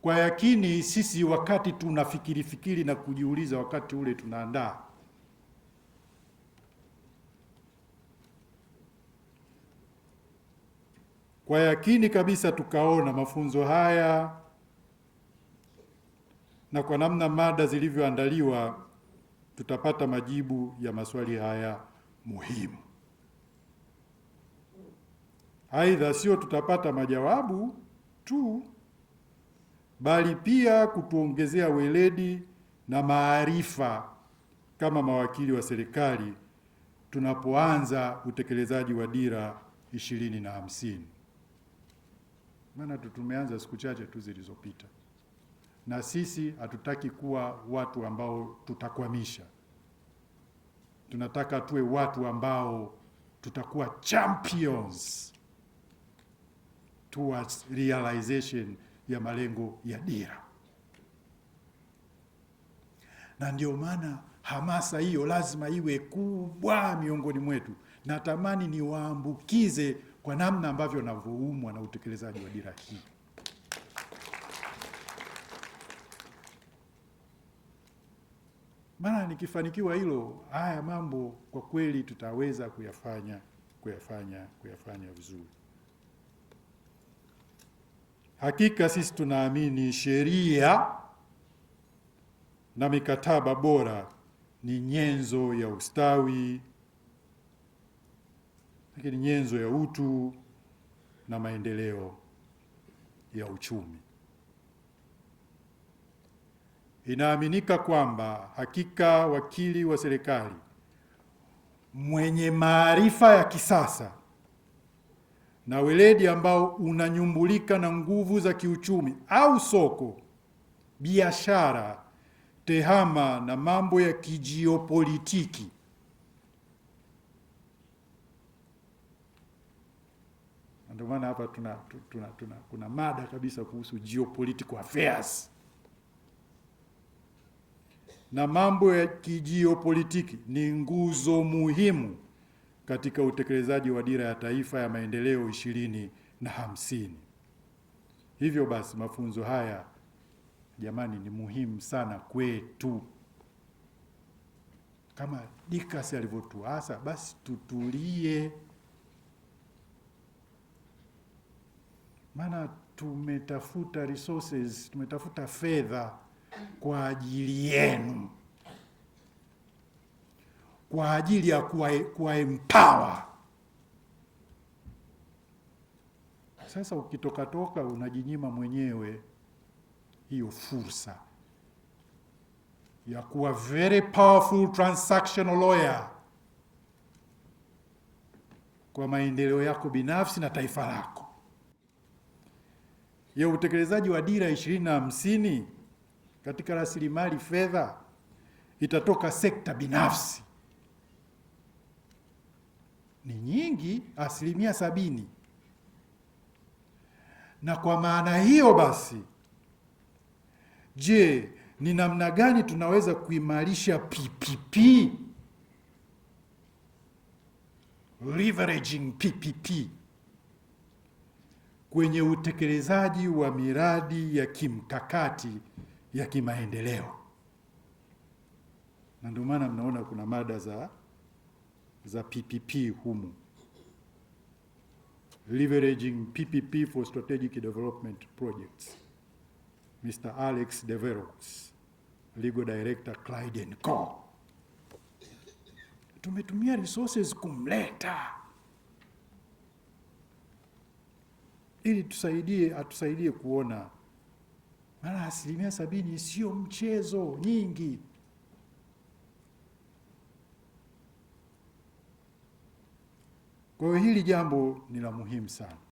Kwa yakini sisi wakati tunafikiri na kujiuliza wakati ule tunaandaa, kwa yakini kabisa tukaona mafunzo haya na kwa namna mada zilivyoandaliwa tutapata majibu ya maswali haya muhimu. Aidha, sio tutapata majawabu tu, bali pia kutuongezea weledi na maarifa kama mawakili wa serikali tunapoanza utekelezaji wa Dira 2050. Maana tumeanza siku chache tu zilizopita, na sisi hatutaki kuwa watu ambao tutakwamisha. Tunataka tuwe watu ambao tutakuwa champions towards realization ya malengo ya dira. Na ndio maana hamasa hiyo lazima iwe kubwa miongoni mwetu. Natamani niwaambukize kwa namna ambavyo navyoumwa na utekelezaji wa dira hii. Maana nikifanikiwa hilo, haya mambo kwa kweli tutaweza kuyafanya vizuri. Hakika sisi tunaamini sheria na mikataba bora ni nyenzo ya ustawi, lakini nyenzo ya utu na maendeleo ya uchumi. Inaaminika kwamba hakika wakili wa serikali mwenye maarifa ya kisasa na weledi ambao unanyumbulika na nguvu za kiuchumi au soko, biashara, tehama na mambo ya kijiopolitiki ndio maana hapa kuna mada kabisa kuhusu geopolitical affairs. Na mambo ya kijiopolitiki ni nguzo muhimu katika utekelezaji wa Dira ya Taifa ya Maendeleo 2050. Hivyo basi mafunzo haya jamani ni muhimu sana kwetu. Kama Dikas alivyotuasa, basi tutulie. Maana tumetafuta resources, tumetafuta fedha kwa ajili yenu, kwa ajili ya kuwa empower. Sasa ukitoka unajinyima mwenyewe hiyo fursa ya kuwa very powerful transactional lawyer kwa maendeleo yako binafsi na taifa lako. Ya utekelezaji wa Dira 2050 katika rasilimali fedha itatoka sekta binafsi. Ni nyingi, 70%. Na kwa maana hiyo basi, je, ni namna gani tunaweza kuimarisha PPP? Leveraging PPP kwenye utekelezaji wa miradi ya kimkakati ya kimaendeleo. Na ndio maana mnaona kuna mada za PPP humu. Leveraging PPP for strategic development projects. Mr. Alex Deverox, Legal Director Clyde & Co. Tumetumia resources kumleta ili atusaidie kuona maana 70% sio mchezo, nyingi. Kwa hiyo hili jambo ni la muhimu sana.